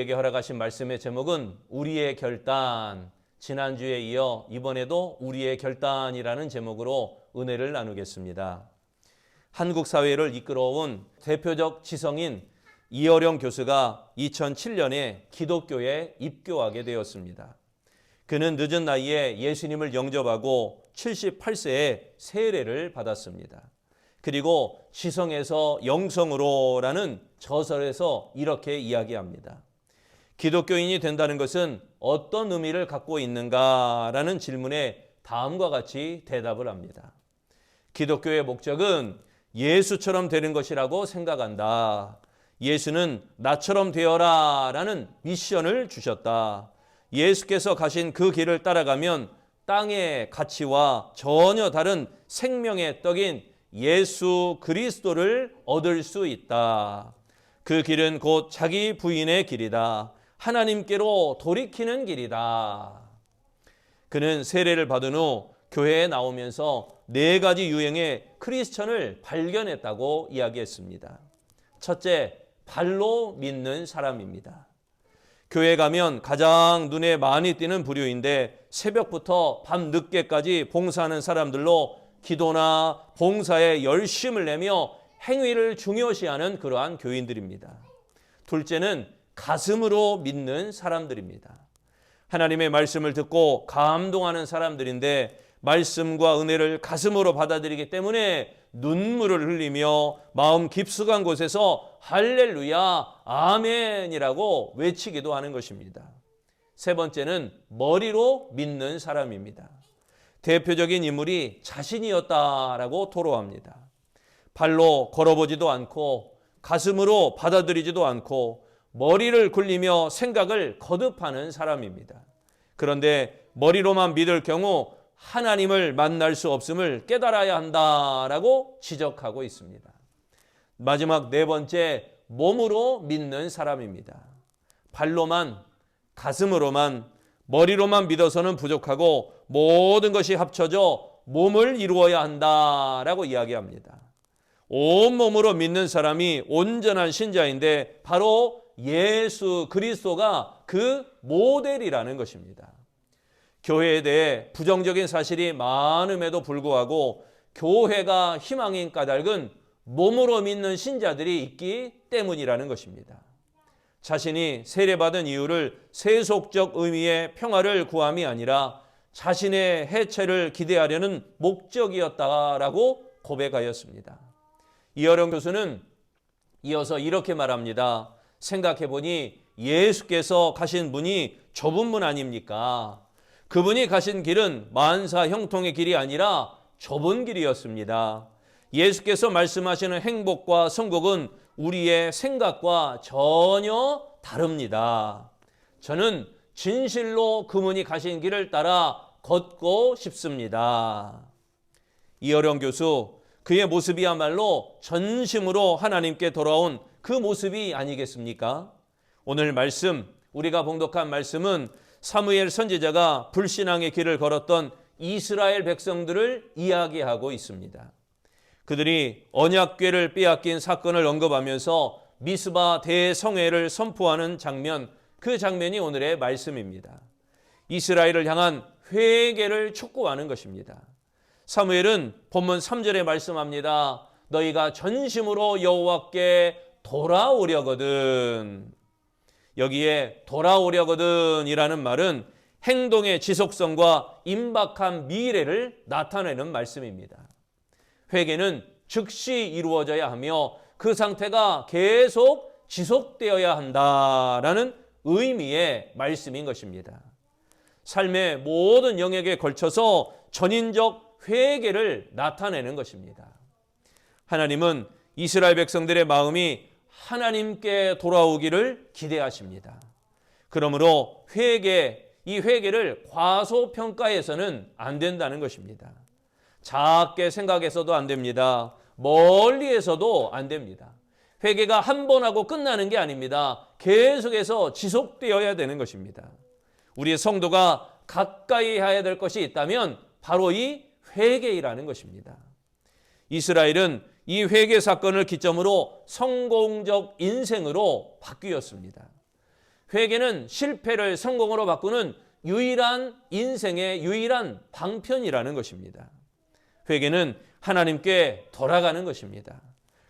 우리에게 허락하신 말씀의 제목은 우리의 결단. 지난주에 이어 이번에도 우리의 결단이라는 제목으로 은혜를 나누겠습니다. 한국 사회를 이끌어온 대표적 지성인 이어령 교수가 2007년에 기독교에 입교하게 되었습니다. 그는 늦은 나이에 예수님을 영접하고 78세에 세례를 받았습니다. 그리고 지성에서 영성으로라는 저설에서 이렇게 이야기합니다. 기독교인이 된다는 것은 어떤 의미를 갖고 있는가라는 질문에 다음과 같이 대답을 합니다. 기독교의 목적은 예수처럼 되는 것이라고 생각한다. 예수는 나처럼 되어라 라는 미션을 주셨다. 예수께서 가신 그 길을 따라가면 땅의 가치와 전혀 다른 생명의 떡인 예수 그리스도를 얻을 수 있다. 그 길은 곧 자기 부인의 길이다. 하나님께로 돌이키는 길이다. 그는 세례를 받은 후 교회에 나오면서 4가지 유형의 크리스천을 발견했다고 이야기했습니다. 첫째, 발로 믿는 사람입니다. 교회 가면 가장 눈에 많이 띄는 부류인데 새벽부터 밤 늦게까지 봉사하는 사람들로 기도나 봉사에 열심을 내며 행위를 중요시하는 그러한 교인들입니다. 둘째는 가슴으로 믿는 사람들입니다. 하나님의 말씀을 듣고 감동하는 사람들인데 말씀과 은혜를 가슴으로 받아들이기 때문에 눈물을 흘리며 마음 깊숙한 곳에서 할렐루야, 아멘이라고 외치기도 하는 것입니다. 세 번째는 머리로 믿는 사람입니다. 대표적인 인물이 자신이었다라고 토로합니다. 발로 걸어보지도 않고 가슴으로 받아들이지도 않고 머리를 굴리며 생각을 거듭하는 사람입니다. 그런데 머리로만 믿을 경우 하나님을 만날 수 없음을 깨달아야 한다라고 지적하고 있습니다. 마지막 4번째, 몸으로 믿는 사람입니다. 발로만, 가슴으로만, 머리로만 믿어서는 부족하고 모든 것이 합쳐져 몸을 이루어야 한다라고 이야기합니다. 온몸으로 믿는 사람이 온전한 신자인데 바로 예수 그리스도가 그 모델이라는 것입니다. 교회에 대해 부정적인 사실이 많음에도 불구하고 교회가 희망인 까닭은 몸으로 믿는 신자들이 있기 때문이라는 것입니다. 자신이 세례받은 이유를 세속적 의미의 평화를 구함이 아니라 자신의 해체를 기대하려는 목적이었다라고 고백하였습니다. 이어령 교수는 이어서 이렇게 말합니다. 생각해보니 예수께서 가신 문이 좁은 문 아닙니까? 그분이 가신 길은 만사 형통의 길이 아니라 좁은 길이었습니다. 예수께서 말씀하시는 행복과 성공은 우리의 생각과 전혀 다릅니다. 저는 진실로 그분이 가신 길을 따라 걷고 싶습니다. 이어령 교수, 그의 모습이야말로 전심으로 하나님께 돌아온 그 모습이 아니겠습니까? 오늘 말씀, 우리가 봉독한 말씀은 사무엘 선지자가 불신앙의 길을 걸었던 이스라엘 백성들을 이야기하고 있습니다. 그들이 언약궤를 빼앗긴 사건을 언급하면서 미스바 대성회를 선포하는 장면, 그 장면이 오늘의 말씀입니다. 이스라엘을 향한 회개를 촉구하는 것입니다. 사무엘은 본문 3절에 말씀합니다. 너희가 전심으로 여호와께 돌아오려거든. 여기에 돌아오려거든 이라는 말은 행동의 지속성과 임박한 미래를 나타내는 말씀입니다. 회개는 즉시 이루어져야 하며 그 상태가 계속 지속되어야 한다라는 의미의 말씀인 것입니다. 삶의 모든 영역에 걸쳐서 전인적 회개를 나타내는 것입니다. 하나님은 이스라엘 백성들의 마음이 하나님께 돌아오기를 기대하십니다. 그러므로 이 회개를 과소평가해서는 안 된다는 것입니다. 작게 생각해서도 안 됩니다. 멀리해서도 안 됩니다. 회개가 한 번 하고 끝나는 게 아닙니다. 계속해서 지속되어야 되는 것입니다. 우리의 성도가 가까이 해야 될 것이 있다면 바로 이 회개이라는 것입니다. 이스라엘은 이 회개 사건을 기점으로 성공적 인생으로 바뀌었습니다. 회개는 실패를 성공으로 바꾸는 유일한 인생의 유일한 방편이라는 것입니다. 회개는 하나님께 돌아가는 것입니다.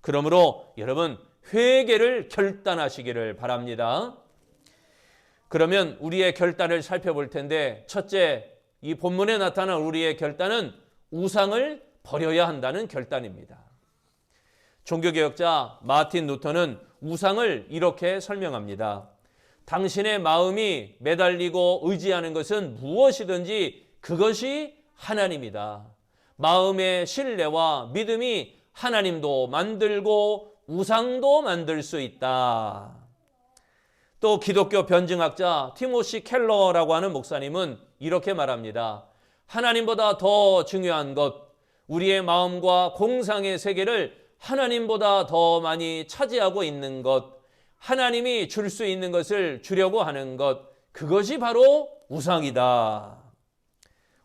그러므로 여러분 회개를 결단하시기를 바랍니다. 그러면 우리의 결단을 살펴볼 텐데 첫째, 이 본문에 나타난 우리의 결단은 우상을 버려야 한다는 결단입니다. 종교개혁자 마틴 루터는 우상을 이렇게 설명합니다. 당신의 마음이 매달리고 의지하는 것은 무엇이든지 그것이 하나님이다. 마음의 신뢰와 믿음이 하나님도 만들고 우상도 만들 수 있다. 또 기독교 변증학자 티모시 켈러라고 하는 목사님은 이렇게 말합니다. 하나님보다 더 중요한 것, 우리의 마음과 공상의 세계를 하나님보다 더 많이 차지하고 있는 것, 하나님이 줄 수 있는 것을 주려고 하는 것, 그것이 바로 우상이다.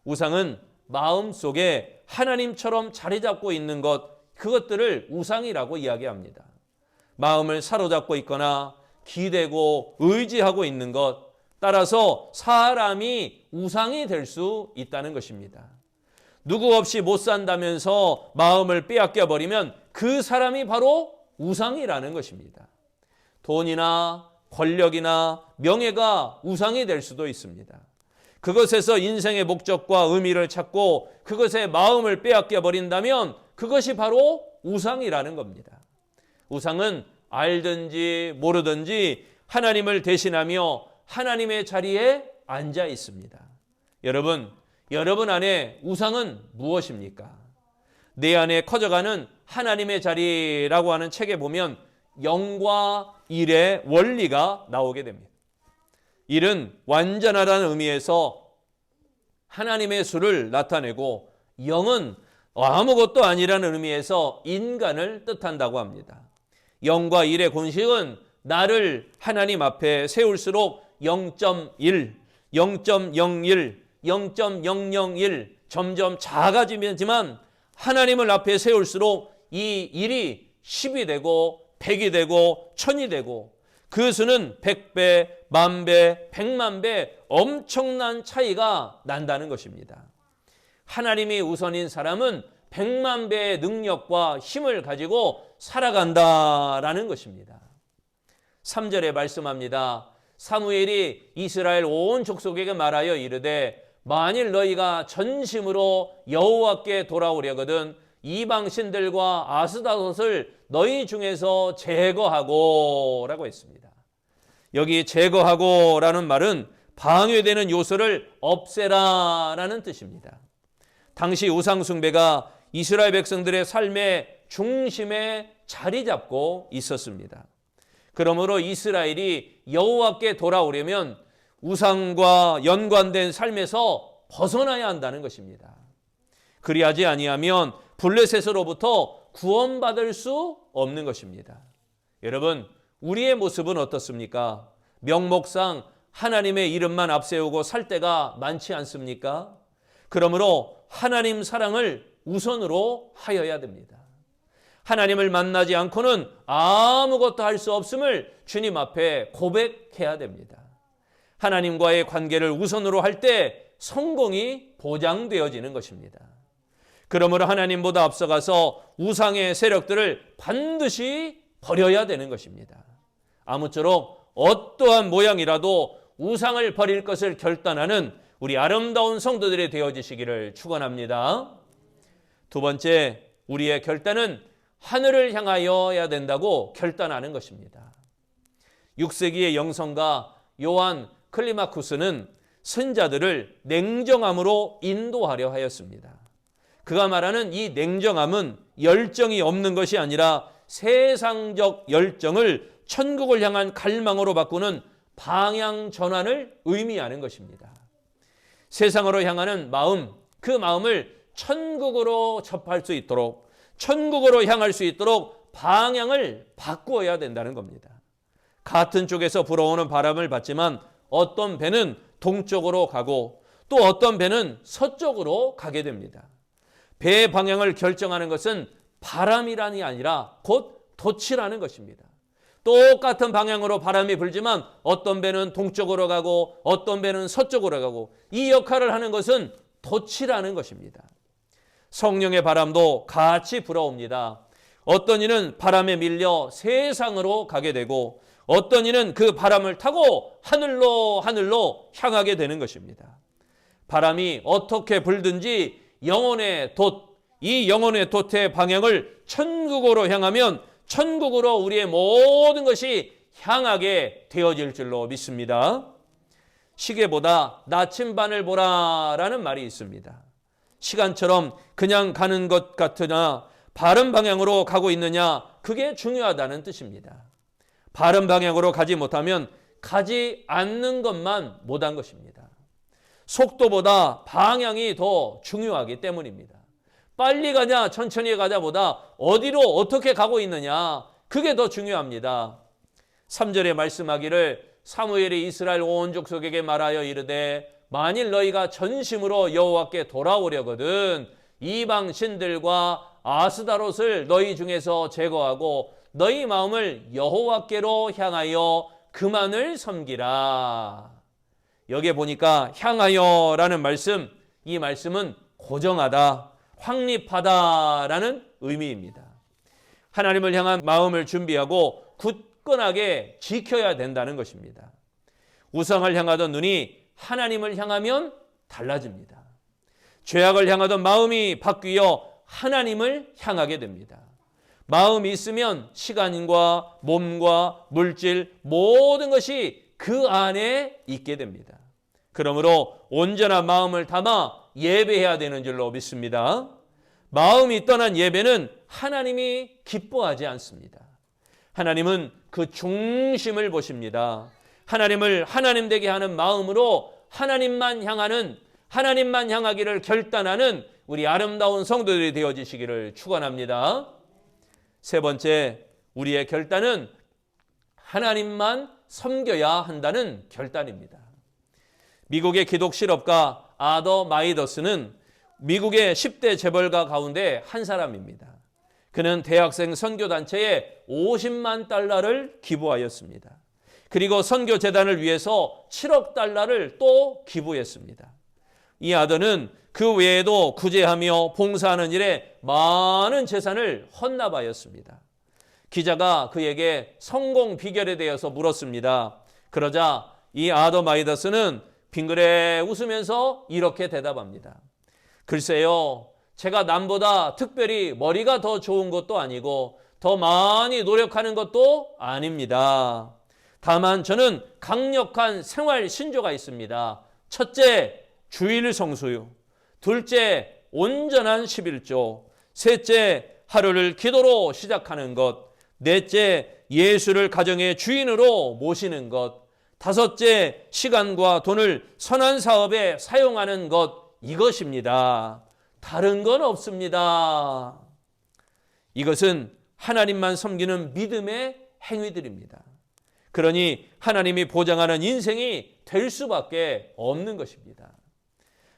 우상은 마음속에 하나님처럼 자리 잡고 있는 것, 그것들을 우상이라고 이야기합니다. 마음을 사로잡고 있거나 기대고 의지하고 있는 것, 따라서 사람이 우상이 될 수 있다는 것입니다. 누구 없이 못 산다면서 마음을 빼앗겨 버리면 그 사람이 바로 우상이라는 것입니다. 돈이나 권력이나 명예가 우상이 될 수도 있습니다. 그것에서 인생의 목적과 의미를 찾고 그것에 마음을 빼앗겨 버린다면 그것이 바로 우상이라는 겁니다. 우상은 알든지 모르든지 하나님을 대신하며 하나님의 자리에 앉아 있습니다. 여러분 안에 우상은 무엇입니까? 내 안에 커져가는 하나님의 자리라고 하는 책에 보면 영과 일의 원리가 나오게 됩니다. 일은 완전하다는 의미에서 하나님의 수를 나타내고 영은 아무것도 아니라는 의미에서 인간을 뜻한다고 합니다. 영과 일의 공식은 나를 하나님 앞에 세울수록 0.1, 0.01, 0.001 점점 작아지지만 하나님을 앞에 세울수록 이 일이 10이 되고 100이 되고 1000이 되고 그 수는 100배, 10,000배, 100,000배 엄청난 차이가 난다는 것입니다. 하나님이 우선인 사람은 100,000배의 능력과 힘을 가지고 살아간다라는 것입니다. 3절에 말씀합니다. 사무엘이 이스라엘 온 족속에게 말하여 이르되 만일 너희가 전심으로 여호와께 돌아오려거든 이방 신들과 아스다롯을 너희 중에서 제거하고 라고 했습니다. 여기 제거하고 라는 말은 방해되는 요소를 없애라 라는 뜻입니다. 당시 우상숭배가 이스라엘 백성들의 삶의 중심에 자리 잡고 있었습니다. 그러므로 이스라엘이 여호와께 돌아오려면 우상과 연관된 삶에서 벗어나야 한다는 것입니다. 그리하지 아니하면 블레셋으로부터 구원받을 수 없는 것입니다. 여러분, 우리의 모습은 어떻습니까? 명목상 하나님의 이름만 앞세우고 살 때가 많지 않습니까? 그러므로 하나님 사랑을 우선으로 하여야 됩니다. 하나님을 만나지 않고는 아무것도 할 수 없음을 주님 앞에 고백해야 됩니다. 하나님과의 관계를 우선으로 할 때 성공이 보장되어지는 것입니다. 그러므로 하나님보다 앞서가서 우상의 세력들을 반드시 버려야 되는 것입니다. 아무쪼록 어떠한 모양이라도 우상을 버릴 것을 결단하는 우리 아름다운 성도들이 되어지시기를 축원합니다. 두 번째, 우리의 결단은 하늘을 향하여야 된다고 결단하는 것입니다. 6세기의 영성가 요한 클리마쿠스는 선자들을 냉정함으로 인도하려 하였습니다. 그가 말하는 이 냉정함은 열정이 없는 것이 아니라 세상적 열정을 천국을 향한 갈망으로 바꾸는 방향 전환을 의미하는 것입니다. 세상으로 향하는 마음, 그 마음을 천국으로 접할 수 있도록, 천국으로 향할 수 있도록 방향을 바꾸어야 된다는 겁니다. 같은 쪽에서 불어오는 바람을 받지만 어떤 배는 동쪽으로 가고 또 어떤 배는 서쪽으로 가게 됩니다. 배의 방향을 결정하는 것은 바람이란이 아니라 곧 돛이라는 것입니다. 똑같은 방향으로 바람이 불지만 어떤 배는 동쪽으로 가고 어떤 배는 서쪽으로 가고 이 역할을 하는 것은 돛이라는 것입니다. 성령의 바람도 같이 불어옵니다. 어떤 이는 바람에 밀려 세상으로 가게 되고 어떤 이는 그 바람을 타고 하늘로 향하게 되는 것입니다. 바람이 어떻게 불든지 영혼의 돛, 이 영혼의 돛의 방향을 천국으로 향하면 천국으로 우리의 모든 것이 향하게 되어질 줄로 믿습니다. 시계보다 나침반을 보라라는 말이 있습니다. 시간처럼 그냥 가는 것 같으나 바른 방향으로 가고 있느냐, 그게 중요하다는 뜻입니다. 바른 방향으로 가지 못하면 가지 않는 것만 못한 것입니다. 속도보다 방향이 더 중요하기 때문입니다. 빨리 가냐 천천히 가자보다 어디로 어떻게 가고 있느냐, 그게 더 중요합니다. 3절에 말씀하기를 사무엘이 이스라엘 온 족속에게 말하여 이르되 만일 너희가 전심으로 여호와께 돌아오려거든 이방 신들과 아스다롯을 너희 중에서 제거하고 너희 마음을 여호와께로 향하여 그만을 섬기라. 여기에 보니까 향하여라는 말씀, 이 말씀은 고정하다, 확립하다라는 의미입니다. 하나님을 향한 마음을 준비하고 굳건하게 지켜야 된다는 것입니다. 우상을 향하던 눈이 하나님을 향하면 달라집니다. 죄악을 향하던 마음이 바뀌어 하나님을 향하게 됩니다. 마음이 있으면 시간과 몸과 물질 모든 것이 그 안에 있게 됩니다. 그러므로 온전한 마음을 담아 예배해야 되는 줄로 믿습니다. 마음이 떠난 예배는 하나님이 기뻐하지 않습니다. 하나님은 그 중심을 보십니다. 하나님을 하나님 되게 하는 마음으로 하나님만 향하기를 결단하는 우리 아름다운 성도들이 되어지시기를 축원합니다. 세 번째, 우리의 결단은 하나님만 섬겨야 한다는 결단입니다. 미국의 기독 실업가 아더 마이더스는 미국의 10대 재벌가 가운데 한 사람입니다. 그는 대학생 선교단체에 50만 달러를 기부하였습니다. 그리고 선교재단을 위해서 7억 달러를 또 기부했습니다. 이 아더는 그 외에도 구제하며 봉사하는 일에 많은 재산을 헌납하였습니다. 기자가 그에게 성공 비결에 대해서 물었습니다. 그러자 이 아더 마이더스는 빙그레 웃으면서 이렇게 대답합니다. 글쎄요, 제가 남보다 특별히 머리가 더 좋은 것도 아니고 더 많이 노력하는 것도 아닙니다. 다만 저는 강력한 생활 신조가 있습니다. 첫째, 주일 성수요. 둘째, 온전한 11조. 셋째, 하루를 기도로 시작하는 것. 넷째, 예수를 가정의 주인으로 모시는 것. 다섯째, 시간과 돈을 선한 사업에 사용하는 것. 이것입니다. 다른 건 없습니다. 이것은 하나님만 섬기는 믿음의 행위들입니다. 그러니 하나님이 보장하는 인생이 될 수밖에 없는 것입니다.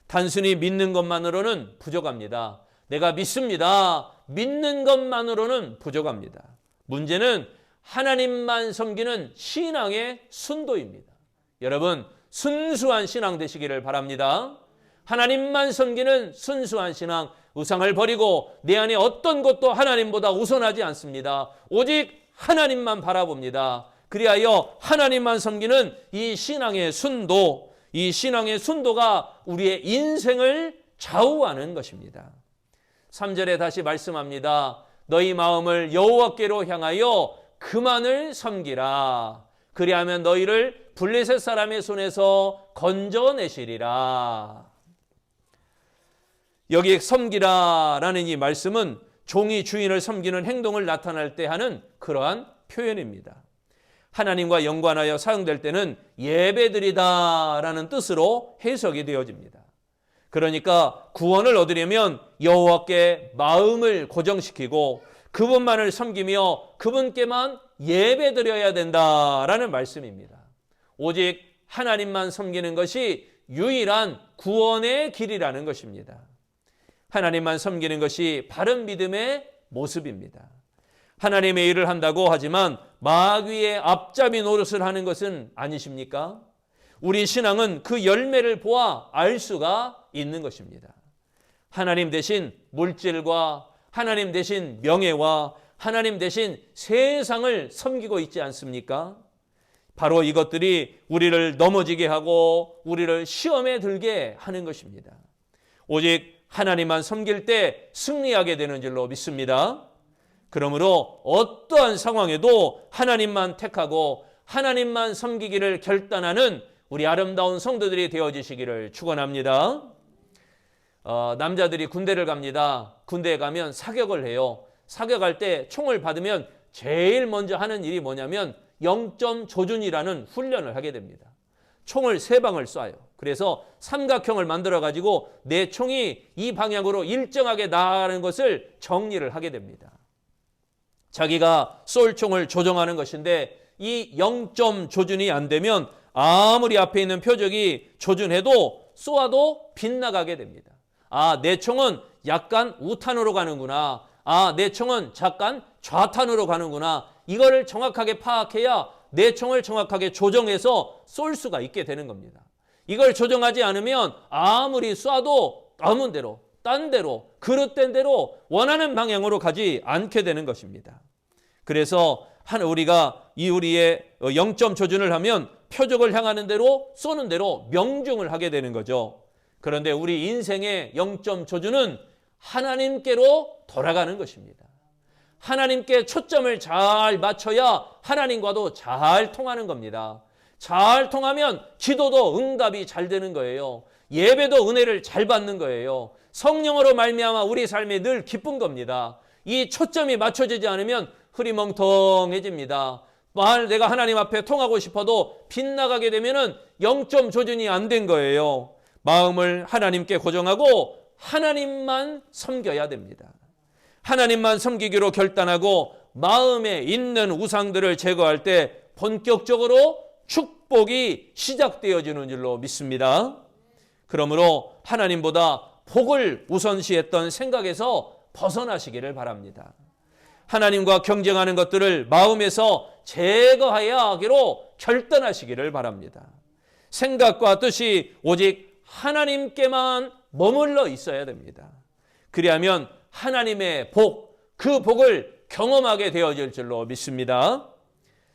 단순히 믿는 것만으로는 부족합니다. 내가 믿습니다. 믿는 것만으로는 부족합니다. 문제는 하나님만 섬기는 신앙의 순도입니다. 여러분, 순수한 신앙 되시기를 바랍니다. 하나님만 섬기는 순수한 신앙, 우상을 버리고 내 안에 어떤 것도 하나님보다 우선하지 않습니다. 오직 하나님만 바라봅니다. 그리하여 하나님만 섬기는 이 신앙의 순도, 이 신앙의 순도가 우리의 인생을 좌우하는 것입니다. 3절에 다시 말씀합니다. 너희 마음을 여호와께로 향하여 그만을 섬기라. 그리하면 너희를 블레셋 사람의 손에서 건져내시리라. 여기 섬기라라는 이 말씀은 종이 주인을 섬기는 행동을 나타낼 때 하는 그러한 표현입니다. 하나님과 연관하여 사용될 때는 예배드리다라는 뜻으로 해석이 되어집니다. 그러니까 구원을 얻으려면 여호와께 마음을 고정시키고 그분만을 섬기며 그분께만 예배드려야 된다라는 말씀입니다. 오직 하나님만 섬기는 것이 유일한 구원의 길이라는 것입니다. 하나님만 섬기는 것이 바른 믿음의 모습입니다. 하나님의 일을 한다고 하지만 마귀의 앞잡이 노릇을 하는 것은 아니십니까? 우리 신앙은 그 열매를 보아 알 수가 있는 것입니다. 하나님 대신 물질과 하나님 대신 명예와 하나님 대신 세상을 섬기고 있지 않습니까? 바로 이것들이 우리를 넘어지게 하고 우리를 시험에 들게 하는 것입니다. 오직 하나님만 섬길 때 승리하게 되는 줄로 믿습니다. 그러므로 어떠한 상황에도 하나님만 택하고 하나님만 섬기기를 결단하는 우리 아름다운 성도들이 되어지시기를 축원합니다. 남자들이 군대를 갑니다. 군대에 가면 사격을 해요. 사격할 때 총을 받으면 제일 먼저 하는 일이 뭐냐면 0점 조준이라는 훈련을 하게 됩니다. 총을 3방을 쏴요. 그래서 삼각형을 만들어 가지고 내 총이 이 방향으로 일정하게 나가는 것을 정리를 하게 됩니다. 자기가 쏠 총을 조정하는 것인데 이 0점 조준이 안 되면 아무리 앞에 있는 표적이 조준해도 쏘아도 빗나가게 됩니다. 아, 내 총은 약간 우탄으로 가는구나. 아, 내 총은 잠깐 좌탄으로 가는구나. 이거를 정확하게 파악해야 내 총을 정확하게 조정해서 쏠 수가 있게 되는 겁니다. 이걸 조정하지 않으면 아무리 쏴도 남은 대로, 딴 대로, 그릇된 대로 원하는 방향으로 가지 않게 되는 것입니다. 그래서 우리가 이 우리의 0점 조준을 하면 표적을 향하는 대로 쏘는 대로 명중을 하게 되는 거죠. 그런데 우리 인생의 0점 조준은 하나님께로 돌아가는 것입니다. 하나님께 초점을 잘 맞춰야 하나님과도 잘 통하는 겁니다. 잘 통하면 기도도 응답이 잘 되는 거예요. 예배도 은혜를 잘 받는 거예요. 성령으로 말미암아 우리 삶이 늘 기쁜 겁니다. 이 초점이 맞춰지지 않으면 흐리멍텅해집니다. 내가 하나님 앞에 통하고 싶어도 빗나가게 되면은 0점 조준이 안 된 거예요. 마음을 하나님께 고정하고 하나님만 섬겨야 됩니다. 하나님만 섬기기로 결단하고 마음에 있는 우상들을 제거할 때 본격적으로 축복이 시작되어지는 줄로 믿습니다. 그러므로 하나님보다 복을 우선시했던 생각에서 벗어나시기를 바랍니다. 하나님과 경쟁하는 것들을 마음에서 제거해야 하기로 결단하시기를 바랍니다. 생각과 뜻이 오직 하나님께만 머물러 있어야 됩니다. 그리하면 하나님의 복, 그 복을 경험하게 되어질 줄로 믿습니다.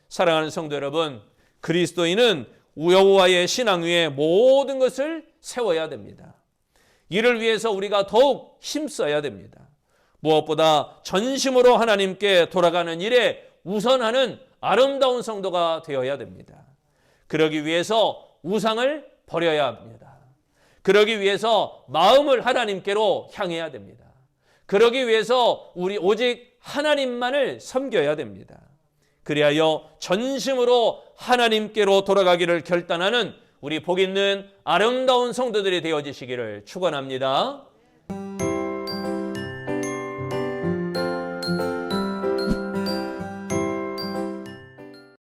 사랑하는 성도 여러분, 그리스도인은 여호와의 신앙 위에 모든 것을 세워야 됩니다. 이를 위해서 우리가 더욱 힘써야 됩니다. 무엇보다 전심으로 하나님께 돌아가는 일에 우선하는 아름다운 성도가 되어야 됩니다. 그러기 위해서 우상을 버려야 합니다. 그러기 위해서 마음을 하나님께로 향해야 됩니다. 그러기 위해서 우리 오직 하나님만을 섬겨야 됩니다. 그리하여 전심으로 하나님께로 돌아가기를 결단하는 우리 복 있는 아름다운 성도들이 되어지시기를 축원합니다.